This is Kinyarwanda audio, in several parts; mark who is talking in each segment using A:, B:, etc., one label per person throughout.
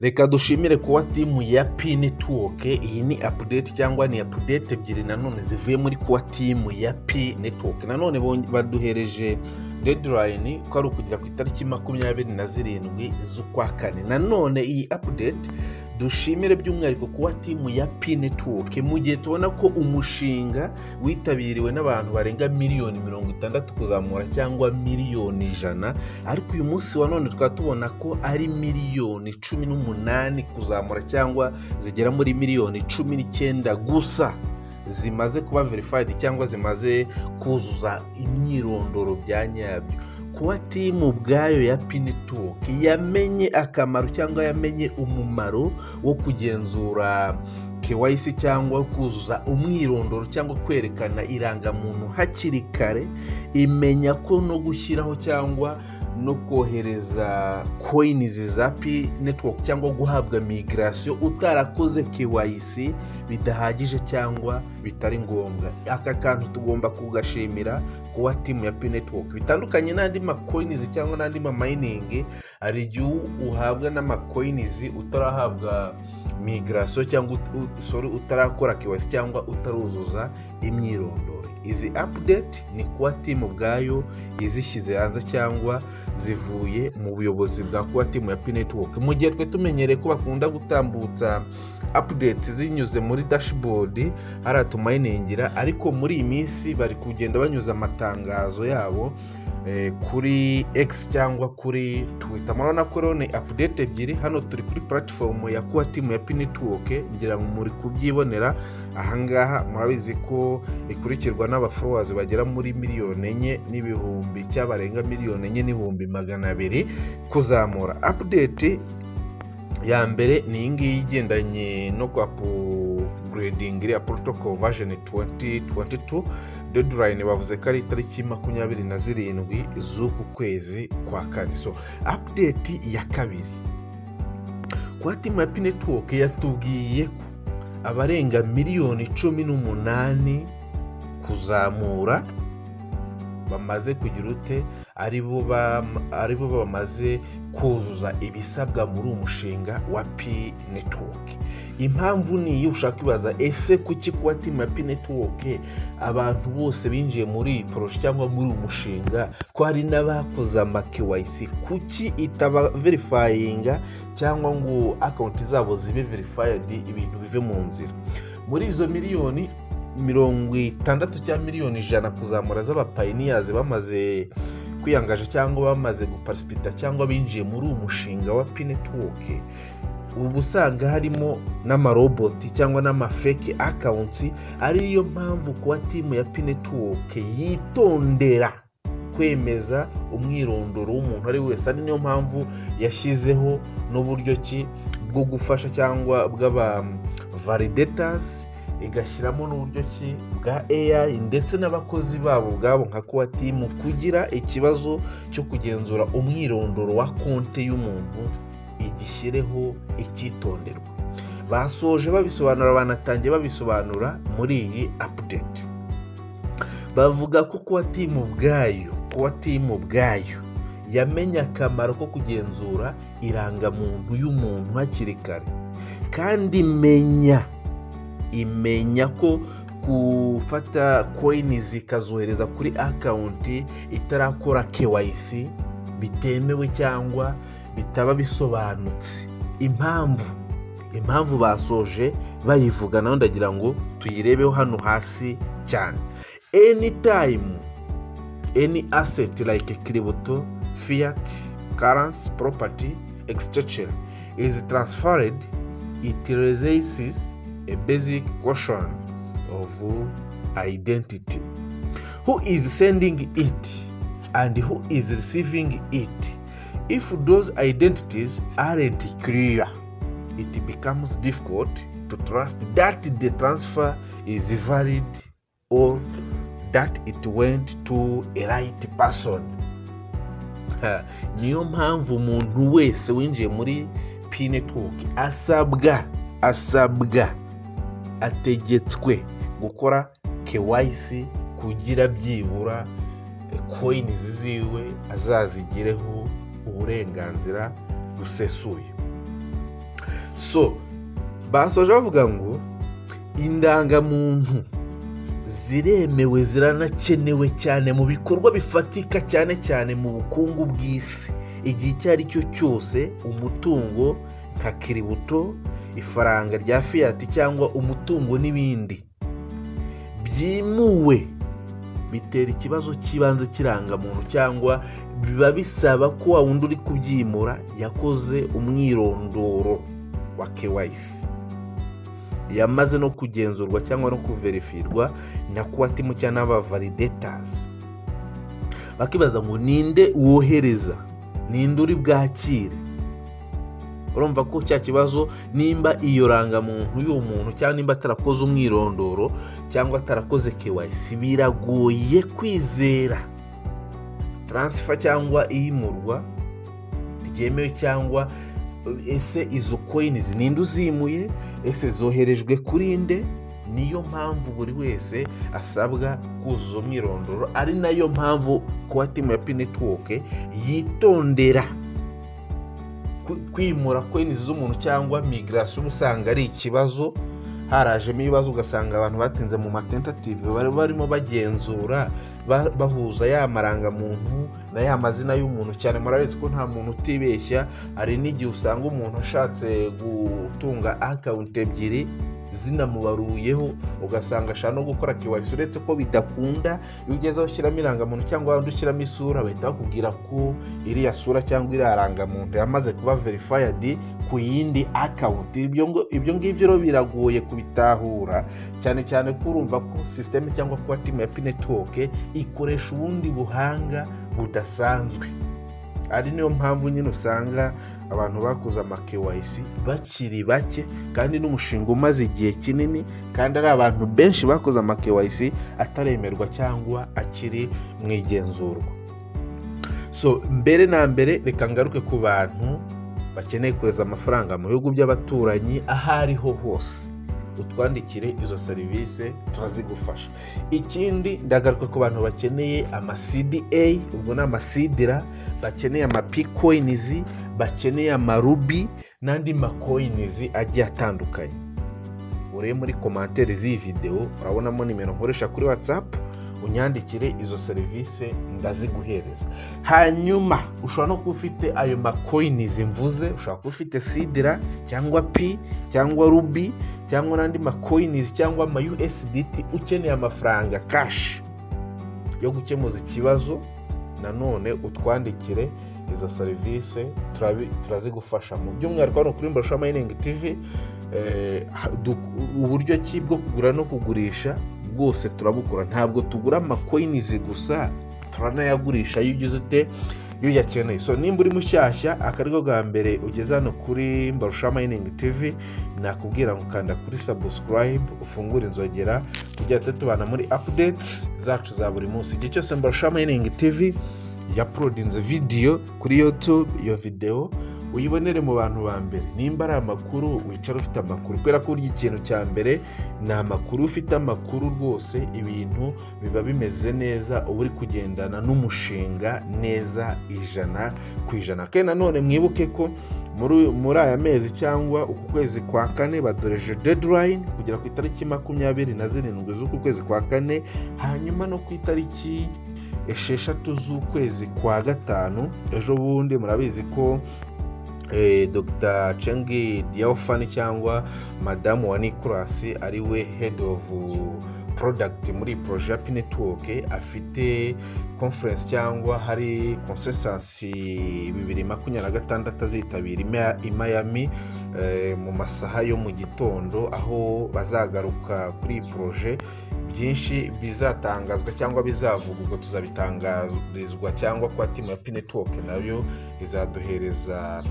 A: Reka dushimire kuba timu ya P Network. Iyi ni update cyangwa ni update ebyiri nanone zivuye muri kuba timu ya P Network. Nanone baduhereje deadline ko ari ukugira ku itariki 27 z'ukwa kane. Nanone iyi update dushimire by'umwihariko kuba timu ya P Network mu gihe tubona ko umushinga witabiriwe n'abantu barenga miliyoni 60 kuzamura cyangwa miliyoni 100, ariko uyu munsi wa none twatubona ko ari miliyoni 18 kuzamura cyangwa zigera muri miliyoni 19 gusa zimaze kuba verified cyangwa zimaze kuzuza imyirondoro bya nyabyo. Kuba timu ubwayo ya P Network yamenye akamaro cyangwa yamenye umumaro wo kugenzura KYC cyangwa kuzuza umwirondoro cyangwa kwerekana irangamuntu hakiri kare, imenya ko no gushyiraho cyangwa no kohereza coins za P Network cyangwa guhabwa migration utarakoze KYC bidahagije cyangwa bitari ngombwa. Aka kantu tugomba kugashimira kuba timu ya P Network. Bitandukanye n'andi ma coins cyangwa n'andi ma mining, ari igihe uhabwa n'ama coins utarahabwa migration cyangwa utarakora KYC cyangwa utaruzuza imyirondoro. Izi update ni kuba timu ubwayo izishyize hanze cyangwa zivuye mu buyobozi bwa kuba timu ya P Network. Mu gihe twe tumenyereye ko bakunda gutambutsa updates zinyuze muri dashboard aratumayiningira, ariko muri iyi minsi bari kugenda banyuza amatangazo yabo kuri X cyangwa kuri Twitter. Murabona ko rone update ebyiri hano turi kuri platform ya kuba timu ya P Network, ngira muri kubyibonera ahangaha. Murabizi ko ikurikirwa n'abafollowers bagera muri miliyoni 4,000 cyabarenga miliyoni 4,200 kuzamura. Update ya mbere ni ingi igendanye no kwa upgrading ya protocol version 2022. Deadline bavuze ko ari itariki 27 z'uku kwezi kwa kane. So update ya kabiri, kwa timu ya P Network yatubwiye ko abarenga miliyoni 18 kuzamura bamaze kugira ute aribo bamaze kuzuza ibisabwa muri umushinga wa P Network. Impamvu ni iyo ushaka ibaza ese kuki kuba timu ya P Network abantu bose binjiye muri project cyangwa muri umushinga ko hari n'abakoze ama KYC, kuki itaba verifyinga cyangwa ngo account zabo zibe verified ibintu bive mu nzira? Muri izo miliyoni 60 cyangwa miliyoni 100 kuzamura z'abapioneers bamaze kwiyangaje cyangwa bamaze guparticipate cyangwa binjiye muri umushinga wa P Network, ubu usanga harimo n'amaroboti cyangwa n'amafake accounts. Ariyo mpamvu kuba timu ya P Network yitondera kwemeza umwirondoro w'umuntu ari wese. Ari niyo mpamvu yashyizeho n'uburyo ki bwo gufasha cyangwa bw'aba validators, igashyiramo n'uburyo ki bwa AI ndetse n'abakozi babo bwabo nka kuba timu kugira ikibazo cyo kugenzura umwirondoro wa konte y'umuntu igishyireho icyitonderwa. Basoje babisobanura, banatangiye babisobanura muri iyi update. Bavuga ko kuba timu ubwayo yamenye akamaro ko kugenzura irangamuntu y'umuntu hakiri kare, kandi imenya ko gufata coins ikazohereza kuri account itarakora KYC bitemewe cyangwa bitaba bisobanutse. Impamvu basoje bayivuga naho ndagira ngo tuyirebeho hano hasi cyane. Anytime any asset like crypto, fiat, currency, property, etc. is transferred, it raises a basic question of identity. Who is sending it and who is receiving it? If those identities aren't clear, it becomes difficult to trust that the transfer is valid or that it went to a right person. Niyo mpamvu umuntu wese winjiye muri P Network ategetswe gukora KYC kugira byibura coins ziwe azazigireho uburenganzira busesuye. so basoje bavuga ngo indangamuntu ziremewe ziranakenewe cyane mu bikorwa bifatika, cyane cyane mu bukungu bw'isi. Igihe icyo ari cyo cyose umutungo nka kiributo, ifaranga rya fiyati cyangwa umutungo n'ibindi byimuwe bitera ikibazo cy'ibanze cy'irangamuntu, cyangwa biba bisaba ko wa wundi uri kubyimura yakoze umwirondoro wa KYC, yamaze no kugenzurwa cyangwa no kuverifirwa na kuwatimu cyangwa n'aba validators. Bakibaza ngo ninde wohereza, ninde uri bwakire. Urumva ko cya kibazo, nimba iyo rangamuntu y'uwo muntu cyangwa nimba atarakoze umwirondoro cyangwa atarakoze KYC, biragoye kwizera transfer cyangwa iyimurwa ryemewe, cyangwa ese izo coins ninde uzimuye, ese zoherejwe kuri nde. Niyo mpamvu buri wese asabwa kuzuza umwirondoro, ari nayo mpamvu kuwatimu ya Pi Network yitondera kwimura coins z'umuntu cyangwa migration. Usanga ari ikibazo, harajemo ibibazo, ugasanga abantu batinze mu matentative barimo bagenzura bahuza ya marangamuntu na ya mazina y'umuntu. Cyane murabizi ko nta muntu utibeshya. Hari n'igihe usanga umuntu ashatse gutunga account ebyiri zinamubaruyeho, ugasanga ashaka no gukora KYC, uretse ko bidakunda. Iyo ugeze aho ushyiramo irangamuntu cyangwa wandi ushyiramo isura, bahita bakubwira ko iriya sura cyangwa iriya rangamuntu yamaze kuba verified ku yindi account. Ibyo ngibyo rero biragoye kubitahura, cyane cyane ko urumva ko system cyangwa ko team ya Pi Network ikoresha ubundi buhanga budasanzwe. Ari niyo mpamvu nyine usanga abantu bakoze ama KYC bakiri bake, kandi n'umushinga umaze igihe kinini, kandi ari abantu benshi bakoze ama KYC ataremerwa cyangwa akiri mu igenzurwa. So mbere na mbere reka ngaruke ku bantu bakeneye kohereza amafaranga mu bihugu by'abaturanyi aho ariho hose. Utwandikire izo serivisi turazigufasha. Ikindi ndagaruka ku bantu bakeneye ama CDA, ubwo ni amasidira, bakeneye ama P-coins, bakeneye ama Ruby n'andi ma coins agiye atandukanye. Uri muri commentaire z'iyi video urabonamo nimero nkoresha kuri WhatsApp, unyandikire izo serivisi ndaziguhereza. Hanyuma ushobora no kuba ufite ayo ma coins mvuze, ushobora kuba ufite sidira cyangwa P cyangwa Ruby cyangwa n'andi ma coins cyangwa ama USDT, ukeneye amafaranga cash yo gukemuza ikibazo, nanone utwandikire izo serivisi turazigufasha. Mu by'umwihariko hano kuri Mbarusha Mining TV uburyo ki bwo kugura no kugurisha bwose turabukora. Ntabwo tugura ama coins gusa, turanayagurisha iyo ugize ute, iyo yakeneye. So nimba uri mushyashya akariko ga mbere ugeze hano kuri Mbarusha Mining TV, nakubwira ngo kanda kuri subscribe, ufungure inzogera kugira tubana muri updates zacu za buri munsi. Igihe cyose Mbarusha Mining TV yaprodinze video kuri YouTube, iyo video uyibonere mu bantu ba mbere. Nimba ari amakuru, wicara ufite amakuru, kubera ko urya ikintu cya mbere ni amakuru. Ufite amakuru rwose ibintu biba bimeze neza, uba uri kugendana n'umushinga neza 100%. Kandi nanone mwibuke ko muri aya mezi cyangwa uku kwezi kwa kane badoreje deadline kugera ku itariki 27 z'uku kwezi kwa kane, hanyuma no ku itariki 6 z'ukwezi kwa gatanu. Ejo bundi murabizi ko Dr. Chengi Diaofani cyangwa Madame wa Nicolas ariwe head of product muri project ya Pi Network, afite conference cyangwa hari consensus 2026 azitabira i Miami mu masaha yo mu gitondo, aho bazagaruka kuri project. Byinshi bizatangazwa cyangwa bizavugurwa tuzabitangarizwa, cyangwa kwa team ya Pi Network nayo izaduhereza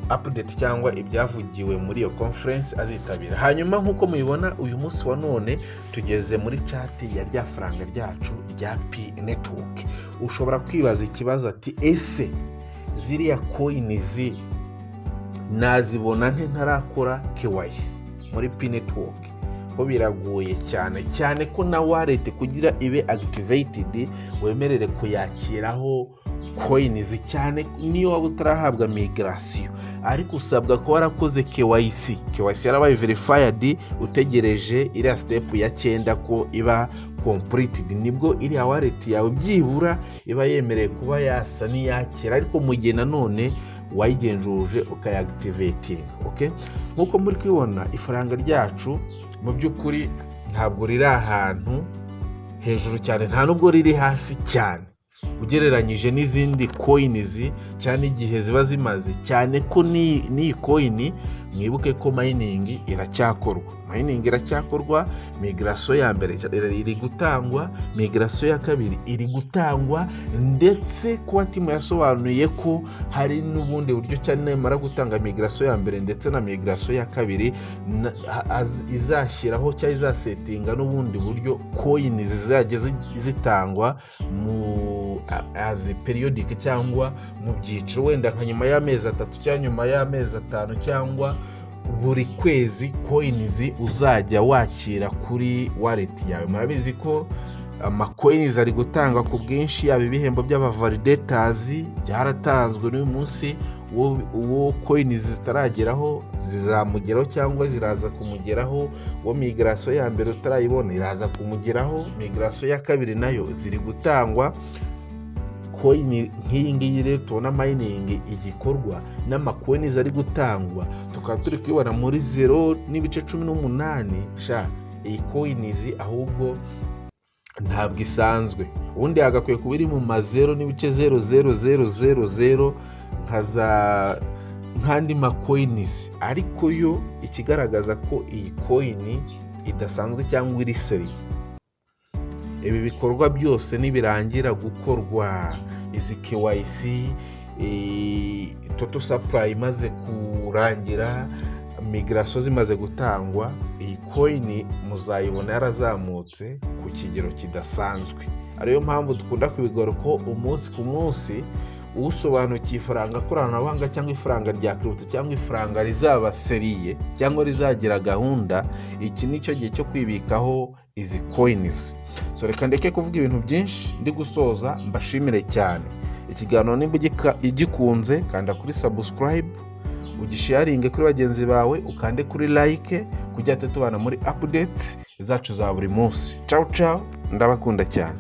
A: update cyangwa ibyavugiwe muri iyo conference azitabira. Hanyuma nkuko mubibona uyu munsi wa none tugeze muri chat ya rya faranga ryacu rya Pi Network. Ushobora kwibaza ikibazo ati ese ziriya coins nazibona nte ntarakora KYC muri Pi Network? Ko biragoye cyane ko na wallet kugira ibe activated wemerere kuyakiraho coins cyane niyo waba utarahabwa migration, ariko usabwa ko warakoze KYC yarabaye verified, utegereje iriya step ya 9 ko iba completed, nibwo iriya wallet yawe byibura iba yemereye kuba yasa n'iyakira, ariko mu gihe nanone wayigenjuje ukayactivate. Okay, nkuko muri kwibona ifaranga ryacu mu by'ukuri ntabwo riri ahantu hejuru cyane, nta nubwo riri hasi cyane ugereranyije n'izindi coins cyane igihe ziba zimaze, cyane ko ni coin mwibuke ko mining iracyakorwa, migration ya mbere iri gutangwa, migration ya kabiri iri gutangwa, ndetse kuba timu yasobanuye ko hari n'ubundi buryo cyane mara gutanga migration ya mbere ndetse na migration ya kabiri izashyiraho cyangwa izasetinga n'ubundi buryo coins zizajya zitangwa mu as periodic cyangwa mu byiciro, wenda nka nyuma y'amezi 3 cyangwa nyuma y'amezi 5 cyangwa buri kwezi coins uzajya wakira kuri wallet yawe. Murabizi ko coins ari gutanga ku bwinshi, yaba ibihembo by'abavalidators byaratanzwe n'uyu munsi, uwo coins zitarageraho zizamugeraho cyangwa ziraza kumugeraho, uwo migration ya mbere utarayibona iraza kumugeraho, migration ya kabiri nayo ziri gutangwa. Coin nk'iyi ngiyi rero tubona mining igikorwa n'amacoins ari gutangwa, tukaba turi kwibona muri 0.18 sha iyi coins ahubwo ntabwo isanzwe, ubundi hagakwiye kuba iri mu 0.00000 nk'andi macoins, ariko yo ikigaragaza ko iyi coin idasanzwe cyangwa iri seri. Ibi bikorwa byose nibirangira gukorwa, izi KYC total supply imaze kurangira, migration zimaze gutangwa, iyi coin muzayibona yarazamutse ku kigero kidasanzwe. Ariyo mpamvu dukunda kubigora ko umunsi ku munsi usobanukiye ifaranga koranabuhanga cyangwa ifaranga rya crypto cyangwa ifaranga rizaba seriye cyangwa rizagira gahunda, iki nicyo gihe cyo kwibikaho izi coins. So reka ndeke kuvuga ibintu byinshi, ndi gusoza mbashimire cyane. Ikiganiro nimba igikunze kanda kuri subscribe, ugisharinge kuri bagenzi bawe, ukande kuri like kugira tubana muri updates zacu za buri munsi. Ciao ndabakunda cyane.